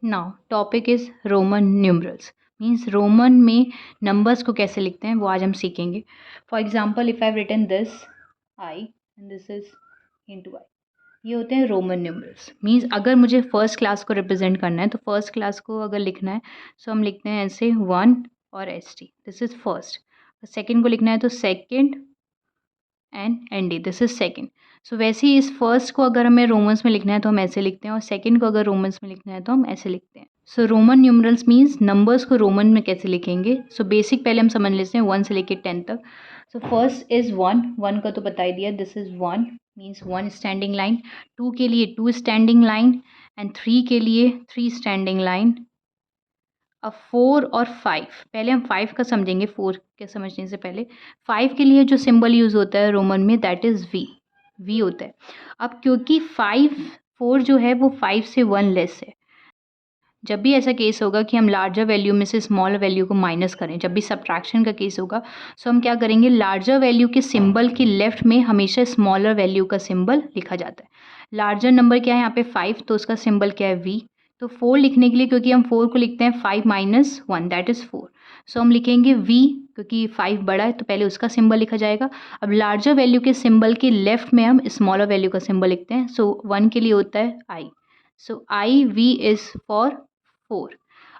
Now topic is Roman numerals means Roman में numbers को कैसे लिखते हैं वो आज हम सीखेंगे. For example if I have written this I and this is into I, ये होते हैं रोमन न्यूमरल्स. मीन्स अगर मुझे फर्स्ट क्लास को रिप्रेजेंट करना है तो फर्स्ट क्लास को अगर लिखना है सो हम लिखते हैं ऐसे 1 और S T, this is first. Second को लिखना है तो second and D, this is second. So वैसे ही इस फर्स्ट को अगर हमें रोमन्स में लिखना है तो हम ऐसे लिखते हैं और सेकेंड को अगर रोमन्स में लिखना है तो हम ऐसे लिखते हैं. सो रोमन न्यूमरल्स मीन्स नंबर्स को रोमन में कैसे लिखेंगे. सो बेसिक पहले हम समझ लेते हैं 1 से लेके 10 तक. सो फर्स्ट इज 1 का तो बता ही दिया, this is 1 means 1 standing line. 2 के लिए 2 स्टैंडिंग लाइन एंड 3 के लिए 3 स्टैंडिंग लाइन. अब 4 और 5, पहले हम 5 का समझेंगे 4 के समझने से पहले. 5 के लिए जो सिंबल यूज़ होता है रोमन में दैट इज़ वी होता है. अब क्योंकि 4 जो है वो 5 से 1 लेस है. जब भी ऐसा केस होगा कि हम लार्जर वैल्यू में से स्मॉलर वैल्यू को माइनस करें, जब भी सब्ट्रैक्शन का केस होगा सो हम क्या करेंगे, लार्जर वैल्यू के सिंबल के लेफ्ट में हमेशा स्मॉलर वैल्यू का सिंबल लिखा जाता है. लार्जर नंबर क्या है यहाँ पे 5, तो उसका सिंबल क्या है वी. तो 4 लिखने के लिए क्योंकि हम 4 को लिखते हैं 5 माइनस 1 दैट इज़ 4, सो हम लिखेंगे वी क्योंकि 5 बड़ा है तो पहले उसका सिंबल लिखा जाएगा. अब लार्जर वैल्यू के सिंबल के लेफ्ट में हम स्मॉलर वैल्यू का सिंबल लिखते हैं. सो 1 के लिए होता है आई, सो आई वी इज़ फॉर 4.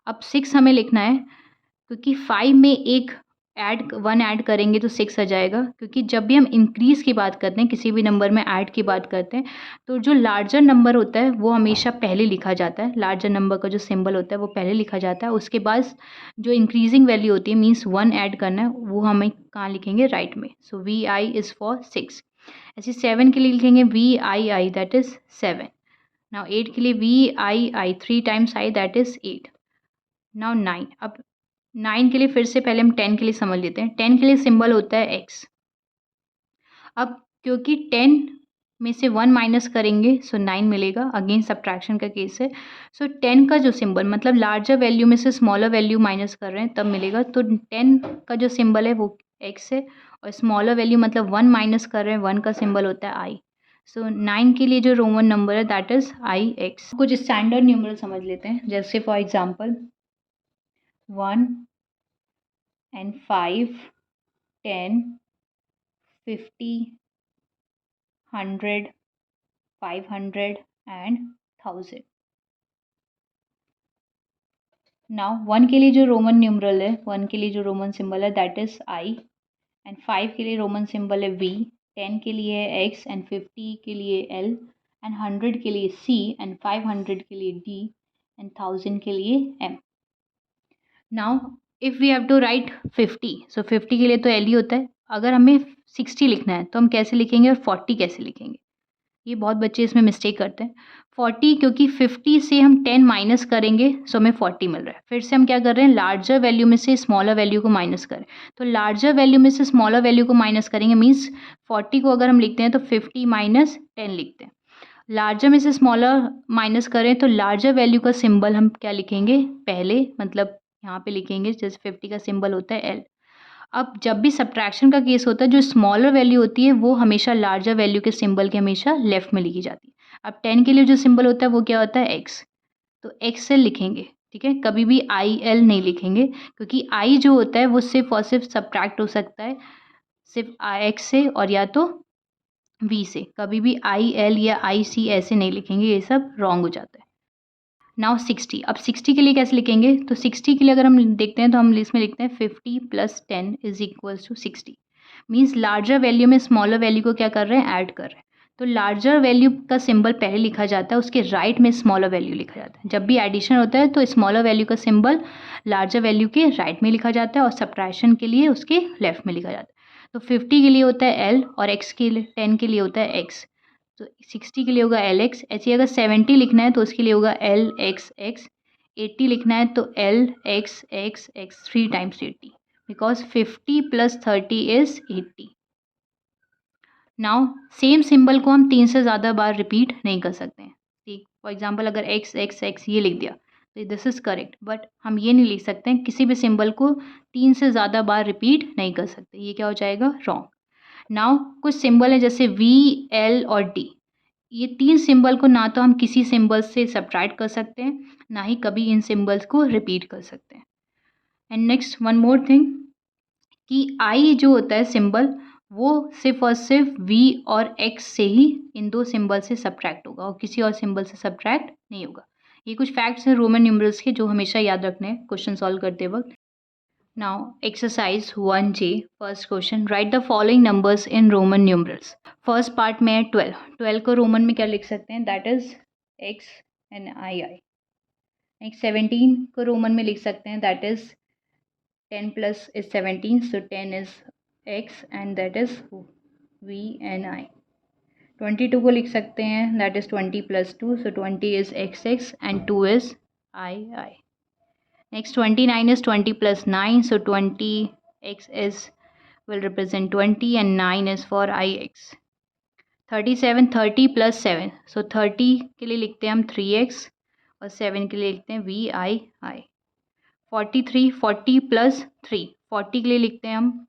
अब 6 हमें लिखना है क्योंकि 5 में एक 1 ऐड करेंगे तो 6 आ जाएगा. क्योंकि जब भी हम इंक्रीज़ की बात करते हैं, किसी भी नंबर में ऐड की बात करते हैं, तो जो लार्जर नंबर होता है वो हमेशा पहले लिखा जाता है. लार्जर नंबर का जो सिंबल होता है वो पहले लिखा जाता है. उसके बाद जो इंक्रीजिंग वैल्यू होती है मीन्स 1 ऐड करना है, वो हमें कहाँ लिखेंगे, राइट में. So V I is for 6. ऐसे 7 के लिए लिखेंगे V I that is 7. Now 8 के लिए V I 3 times I that is 8. Now 9. अब 9 के लिए फिर से पहले हम 10 के लिए समझ लेते हैं. 10 के लिए सिंबल होता है एक्स. अब क्योंकि 10 में से 1 माइनस करेंगे सो 9 मिलेगा. अगेन सब्ट्रैक्शन का केस है. सो 10 का जो सिंबल मतलब लार्जर वैल्यू में से स्मॉलर वैल्यू माइनस कर रहे हैं तब मिलेगा. तो 10 का जो सिंबल है वो एक्स है और स्मॉलर वैल्यू मतलब 1 माइनस कर रहे हैं, 1 का सिंबल होता है आई. सो 9 के लिए जो रोमन नंबर है दैट इज़ आई एक्स. कुछ स्टैंडर्ड न्यूमरल समझ लेते हैं. जैसे for example 1 and 5, 10, 50, 100, 500 and 1000. Now 1 के लिए जो रोमन न्यूमरल है, 1 के लिए जो रोमन सिंबल है दैट इज़ आई एंड 5 के लिए रोमन सिंबल है वी, 10 के लिए है एक्स एंड 50 के लिए एल एंड 100 के लिए सी एंड 500 के लिए डी एंड 1000 के लिए M. Now if we have to write 50, सो 50 के लिए तो एल ही होता है. अगर हमें 60 लिखना है तो हम कैसे लिखेंगे और 40 कैसे लिखेंगे, ये बहुत बच्चे इसमें मिस्टेक करते हैं. 40 क्योंकि 50 से हम 10 माइनस करेंगे सो हमें 40 मिल रहा है. फिर से हम क्या कर रहे हैं, लार्जर वैल्यू में से स्मॉलर वैल्यू को माइनस करें. तो लार्जर वैल्यू में से स्मॉलर वैल्यू को माइनस करेंगे मीन्स 40 को अगर हम लिखते हैं तो 50 माइनस 10 लिखते हैं. लार्जर में से स्मॉलर माइनस करें तो लार्जर वैल्यू का सिंबल हम क्या लिखेंगे पहले, मतलब यहाँ पे लिखेंगे जैसे 50 का सिंबल होता है एल. अब जब भी सब्ट्रैक्शन का केस होता है जो स्मॉलर वैल्यू होती है वो हमेशा लार्जर वैल्यू के सिंबल के हमेशा लेफ्ट में लिखी जाती है. अब 10 के लिए जो सिंबल होता है वो क्या होता है एक्स, तो एक्स से लिखेंगे. ठीक है, कभी भी आई एल नहीं लिखेंगे क्योंकि आई जो होता है वो सिर्फ और सिर्फ सब्ट्रैक्ट हो सकता है सिर्फ एक्स से और या तो वी से. कभी भी आई एल या आई सी ऐसे नहीं लिखेंगे, ये सब रॉन्ग हो जाता है. नाउ 60. अब 60 के लिए कैसे लिखेंगे, तो 60 के लिए अगर हम देखते हैं तो हम इसमें लिखते हैं 50 + 10 is equals to 60. Means larger value में स्मॉलर वैल्यू को क्या कर रहे हैं, ऐड कर रहे हैं. तो लार्जर वैल्यू का सिंबल पहले लिखा जाता है, उसके राइट में स्मॉलर वैल्यू लिखा जाता है. जब भी एडिशन होता है तो स्मॉलर वैल्यू का सिंबल लार्जर वैल्यू के राइट में लिखा जाता है और सब्ट्रैक्शन के लिए उसके लेफ्ट में लिखा जाता है. तो 50 के लिए होता है एल और एक्स के लिए 10 के लिए होता है एक्स. तो 60 के लिए होगा एल एक्स. ऐसे अगर 70 लिखना है तो उसके लिए होगा एल एक्स एक्स. 80 लिखना है तो L x x x 3 times 80 because 50 + 30 is 80. Now same symbol को हम 3 से ज़्यादा बार रिपीट नहीं कर सकते हैं. ठीक, फॉर एग्जाम्पल अगर एक्स एक्स एक्स ये लिख दिया तो दिस इज़ करेक्ट, बट हम ये नहीं लिख सकते हैं, किसी भी सिंबल को 3 से ज़्यादा बार रिपीट नहीं कर सकते, ये क्या हो जाएगा, रॉन्ग. नाउ कुछ सिंबल है जैसे वी एल और डी. ये 3 सिंबल को ना तो हम किसी सिंबल से सब्ट्रैक्ट कर सकते हैं, ना ही कभी इन सिंबल्स को रिपीट कर सकते हैं। And next one more thing कि आई जो होता है सिंबल, वो सिर्फ और सिर्फ वी और एक्स से ही इन दो सिंबल से सब्ट्रैक्ट होगा और किसी और सिंबल से सब्ट्रैक्ट नहीं होगा। ये कुछ फैक्ट्स हैं रोमन न्यूमरल्स के जो हमेशा याद रखने हैं क्वेश्चन सॉल्व करते वक्त। Now, exercise 1J, first question. Write the following numbers in Roman numerals. First part में है 12. 12 को रोमन में क्या लिख सकते हैं? That is X and II. Next 17 को रोमन में लिख सकते हैं. That is 10 plus is 17. So 10 is X and that is V and I. 22 को लिख सकते हैं. That is 20 plus 2. So 20 is XX and 2 is II. Next 29 is 20 plus 9. So 20x is will represent 20 and 9 is for ix. 37 30 plus 7. So 30 के लिए लिखते हैं हम 3x और 7 के लिए लिखते हैं VII. 43 40 plus 3. 40 के लिए लिखते हैं हम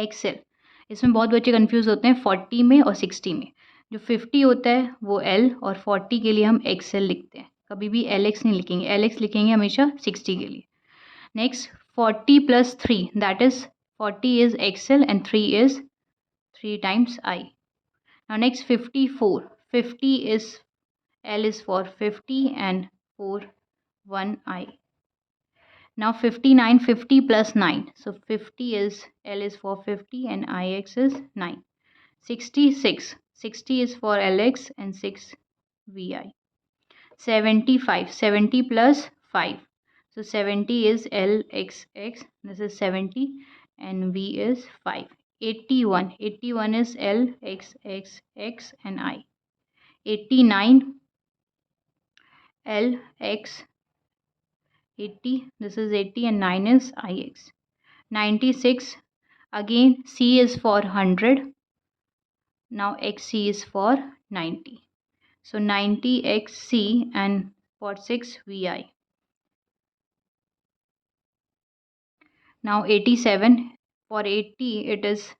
XL. इसमें बहुत बच्चे कंफ्यूज होते हैं 40 में और 60 में। जो 50 होता है वो L और 40 के लिए हम XL लिखते हैं, कभी भी LX नहीं लिखेंगे, LX लिखेंगे हमेशा 60 के लिए। Next 40 plus 3, that is 40 is XL and 3 is 3 times I. Now next 54, 50 is L is for 50 and 4 1 I. Now 59 50 plus 9, so 50 is L is for 50 and IX is 9. 66 60 is for LX and 6 VI. 75 70 plus 5, so 70 is LXX, this is 70 and V is 5. 81 81 is LXXX and I. 89 LX 80, this is 80 and 9 is IX. 96 again C is for 100, now XC is for 90, so 90XC and for 6 VI. Now 87, for 80 it is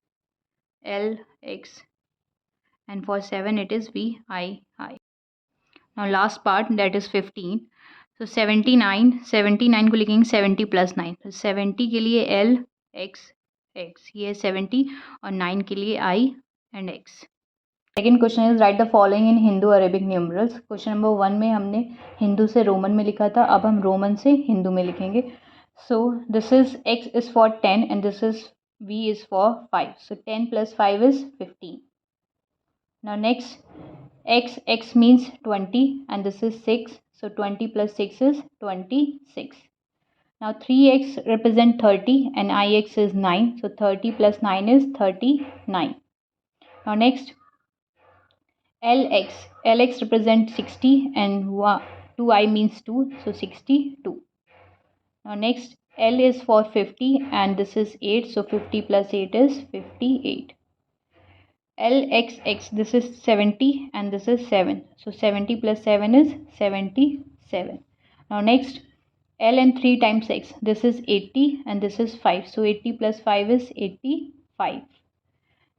LX and for 7 it is VII. Now last part, that is 15. So 79 79 को लिखेंगे 70 plus 9, तो 70 के लिए L X X, ये 70 और 9 के लिए I and X. Second question is right the following in Hindu Arabic numerals. Question number 1 में हमने हिंदू से रोमन में लिखा था, अब हम रोमन से हिंदू में लिखेंगे. So this is X is for 10 and this is V is for 5. So 10 plus 5 is 15. Now next X means 20 and this is 6. So 20 plus 6 is 26. Now 3X represent 30 and IX is 9. So 30 plus 9 is 39. Now next LX represent 60 and 2I means 2. So 62. Now next L is for 50 and this is 8. So 50 plus 8 is 58. LXX, this is 70 and this is 7. So 70 plus 7 is 77. Now next L and 3 times X, this is 80 and this is 5. So 80 plus 5 is 85.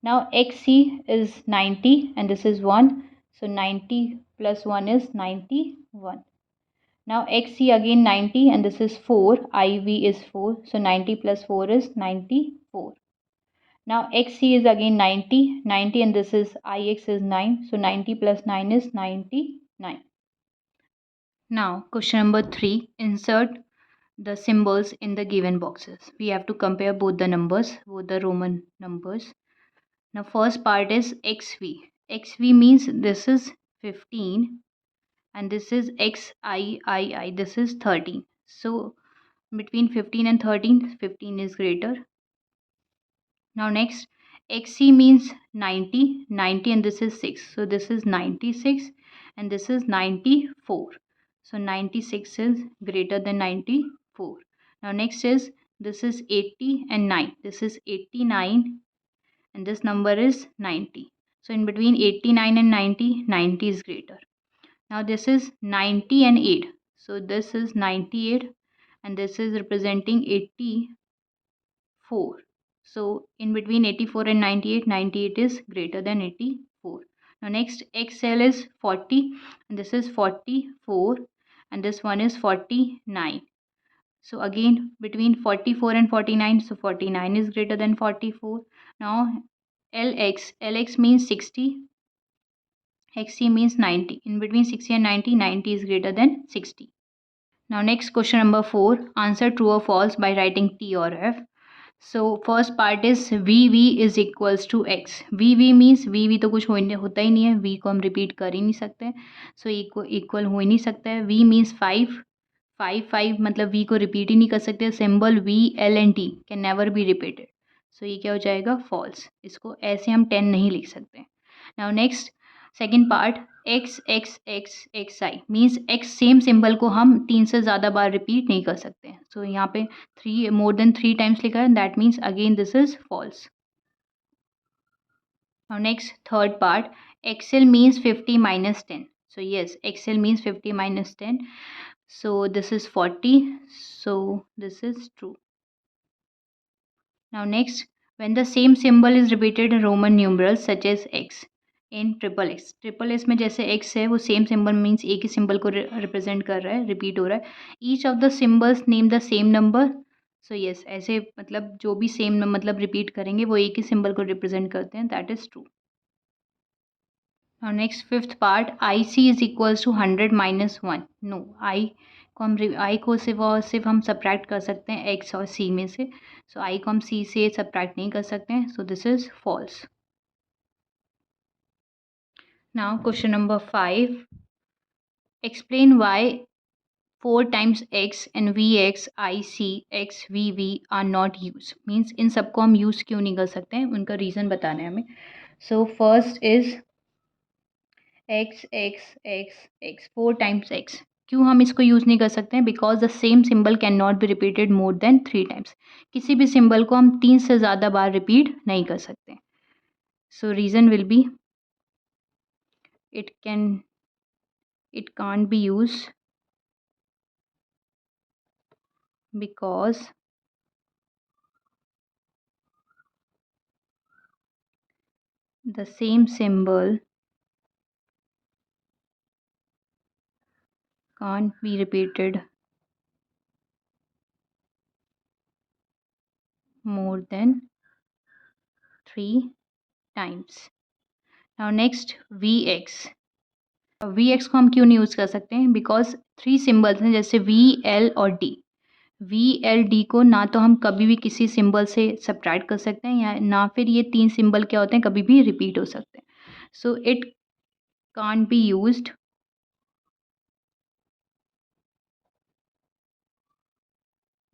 Now XC is 90 and this is 1. So 90 plus 1 is 91. Now XC again 90 and this is 4. IV is 4. So 90 plus 4 is 94. Now XC is again 90 and this is IX is 9. So 90 plus 9 is 99. Now question number 3. Insert the symbols in the given boxes. We have to compare both the numbers, both the Roman numbers. Now first part is XV. XV means this is 15 and this is XIII, this is 13. So between 15 and 13, 15 is greater. Now next XC means 90 and this is 6. So this is 96 and this is 94. So 96 is greater than 94. Now next is this is 80 and 9. This is 89 and this number is 90. So in between 89 and 90, 90 is greater. Now this is 90 and 8. So this is 98 and this is representing 84. So in between 84 and 98, 98 is greater than 84. Now next XL is 40 and this is 44 and this one is 49. So again between 44 and 49, so 49 is greater than 44. Now LX means 60, XC means 90. In between 60 and 90, 90 is greater than 60. Now next question number 4, answer true or false by writing T or F. So first part is VV is equals to X. VV means VV तो कुछ होता ही नहीं है, V को हम repeat कर ही नहीं सकते, सो इक्वल हो ही नहीं सकता है. V मीन्स 5, 5 मतलब V को रिपीट ही नहीं कर सकते. Symbol V L and T can never be repeated, so ये क्या हो जाएगा फॉल्स. इसको ऐसे हम 10 नहीं लिख सकते. Now next second part x x x x I means x same symbol को हम 3 से ज़्यादा बार रिपीट नहीं कर सकते. सो यहाँ पे 3 मोर देन 3 टाइम्स लिखा है, that means again this is false. Now next third part XL means 50 minus 10. So yes, XL means 50 minus 10. So this is 40. So this is true. Now next, when the same symbol is repeated in Roman numerals such as X in triple x में जैसे X है वो same symbol means एक ही symbol को represent कर रहा है, repeat हो रहा है. Each of the symbols name the same number. So yes, ऐसे मतलब जो भी सेम मतलब रिपीट करेंगे वो एक ही सिंबल को रिप्रेजेंट करते हैं, दैट इज ट्रू. और next fifth part I C is equals to 100 minus 1. No, I को सिर्फ और सिर्फ हम सब्ट्रैक्ट कर सकते हैं एक्स और सी में से. सो आई को हम सी से सब्ट्रैक्ट नहीं कर सकते हैं, so this is false. Now question number 5, explain why 4 times x and vx, ic, x, vv are not use. Means इन सबको हम यूज़ क्यों नहीं कर सकते हैं, उनका रीज़न बताना है हमें. So first is x x x x 4 times x. क्यों हम इसको यूज़ नहीं कर सकते हैं? Because the same symbol can not be repeated more than 3 times. किसी भी सिंबल को हम 3 से ज़्यादा बार रिपीट नहीं कर सकते. सो reason will be it can't be used because the same symbol can't be repeated more than 3 times. Now next Vx. Vx को हम क्यों नहीं यूज़ कर सकते हैं? बिकॉज 3 सिम्बल्स हैं जैसे V, L और D. V, L, D को ना तो हम कभी भी किसी सिंबल से सब्ट्रैक्ट कर सकते हैं या ना फिर ये 3 सिंबल क्या होते हैं कभी भी रिपीट हो सकते हैं. So it can't be used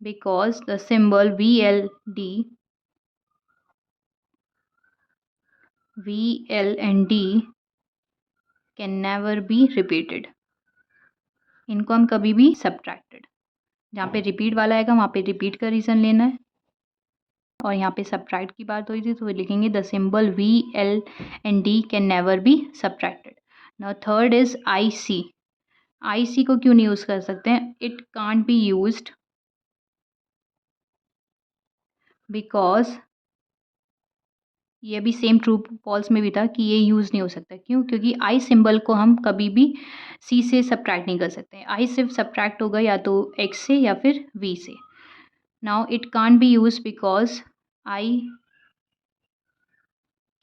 because the symbol VL and D can never be repeated. इनको हम कभी भी सब्ट्रैक्टेड, जहाँ पे रिपीट वाला आएगा वहाँ पे रिपीट का रीज़न लेना है, और यहाँ पे सब्ट्रैक्ट की बात हुई थी तो लिखेंगे the symbol VL and D can never be subtracted. Now third is IC. IC को क्यों नहीं यूज़ कर सकते हैं? It can't be used because ये भी सेम ट्रू फॉल्स में भी था कि ये यूज़ नहीं हो सकता. क्यों? क्योंकि आई सिंबल को हम कभी भी सी से सब्ट्रैक्ट नहीं कर सकते. आई सिर्फ सब्ट्रैक्ट होगा या तो एक्स से या फिर वी से. Now it can't be use because I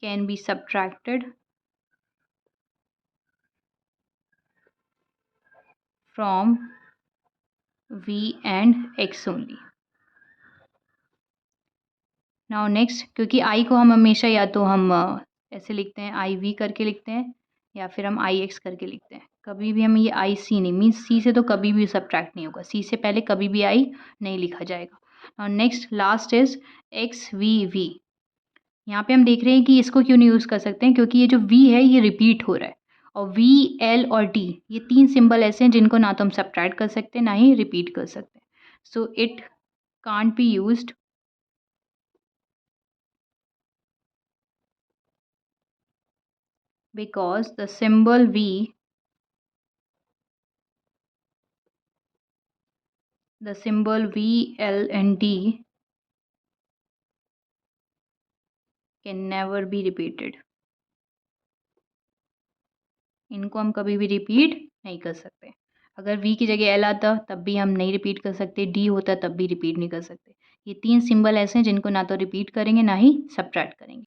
can be subtracted from V and X only. Now next, क्योंकि आई को हम हमेशा या तो हम ऐसे लिखते हैं आई वी करके लिखते हैं या फिर हम आई एक्स करके लिखते हैं. कभी भी हम ये आई सी नहीं, मीन्स सी से तो कभी भी सब्ट्रैक्ट नहीं होगा. सी से पहले कभी भी आई नहीं लिखा जाएगा. और next last is X V V. यहाँ पे हम देख रहे हैं कि इसको क्यों नहीं यूज़ कर सकते हैं, क्योंकि ये जो वी है ये रिपीट हो रहा है, और वी एल और डी ये 3 सिंबल ऐसे हैं जिनको ना तो हम सब्ट्रैक्ट कर सकते हैं ना ही रिपीट कर सकते हैं. So it can't be used because the symbol V, L and D can never be repeated. इनको हम कभी भी रिपीट नहीं कर सकते। अगर वी की जगह एल आता तब भी हम नहीं रिपीट कर सकते, डी होता तब भी रिपीट नहीं कर सकते। ये 3 सिंबल ऐसे हैं जिनको ना तो रिपीट करेंगे ना ही सब्ट्रैक्ट करेंगे।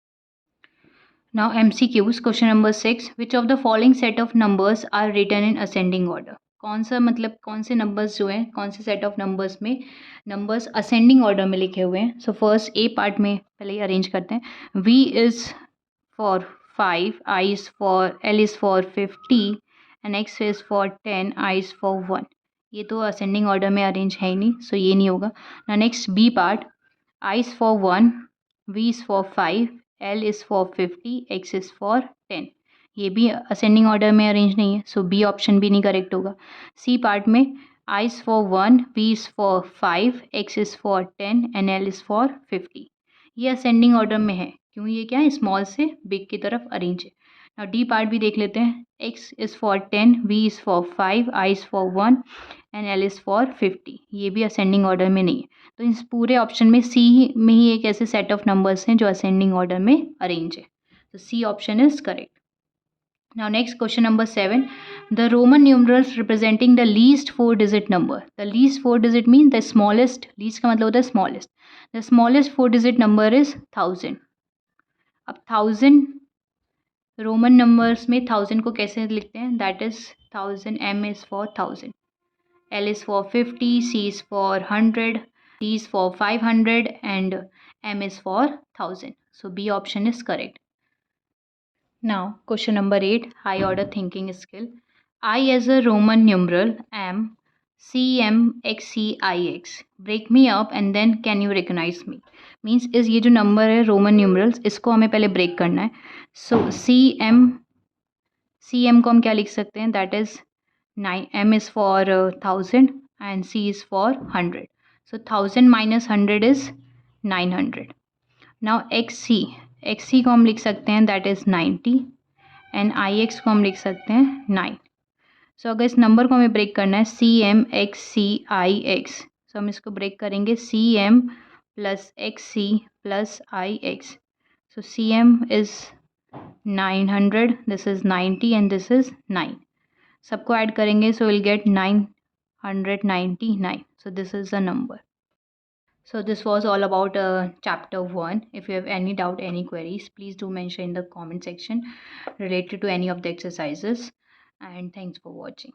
Now MCQs question number 6, which of the following set of numbers are written in ascending order. कौन सा मतलब कौन से नंबर्स जो हैं, कौन से सेट ऑफ नंबर्स में नंबर्स असेंडिंग ऑर्डर में लिखे हुए हैं। सो फर्स्ट ए पार्ट में पहले ही अरेंज करते हैं। V is for 5, I is for, L is for 50 and X is for 10, I is for 1। ये तो असेंडिंग ऑर्डर में अरेंज है ही नहीं, सो ये नहीं होगा ना। Next B part, I is for 1, V is for 5, L is for 50, X is for 10। ये भी असेंडिंग ऑर्डर में अरेंज नहीं है, सो बी ऑप्शन भी नहीं करेक्ट होगा। सी पार्ट में I is for 1, V is for 5, X is for 10 and L is for 50। ये असेंडिंग ऑर्डर में है, क्यों? ये क्या है, स्मॉल से बिग की तरफ अरेंज है। नाउ डी पार्ट भी देख लेते हैं। X is for 10, V is for 5, I is for 1 and L is for 50। ये भी असेंडिंग ऑर्डर में नहीं है। तो इस पूरे ऑप्शन में सी में ही एक ऐसे सेट ऑफ नंबर्स हैं जो असेंडिंग ऑर्डर में अरेंज है। तो C option is correct. Now next question number 7, the Roman numerals representing the least 4-digit number। The least 4-digit means the smallest, least का मतलब होता है smallest। The smallest 4-digit number is 1000। अब 1000 Roman numbers में 1000 को कैसे लिखते हैं? That is 1000, M is for 1000, L is for 50, C is for 100, D is for 500 and M is for 1000। So B option is correct. Now, question number 8, high order thinking skill. I as a Roman numeral, M, C, M, X, C, I, X. Break me up and then can you recognize me? Means इस ये जो number है Roman numerals, इसको हमें पहले break करना है। सो C M को हम क्या लिख सकते हैं? That is 9, M is for 1000 and C is for 100. So 1000 minus 100 is 900. Now XC को हम लिख सकते हैं दैट इज़ 90 एंड IX को हम लिख सकते हैं 9। सो अगर इस नंबर को हमें ब्रेक करना है CM XCIX, सो हम इसको ब्रेक करेंगे CM plus XC plus IX। So CM is 900, this is 90 and this is 9। सबको ऐड करेंगे so will get 999। So this is the number. So this was all about chapter 1. If you have any doubt, any queries, please do mention in the comment section related to any of the exercises. And thanks for watching.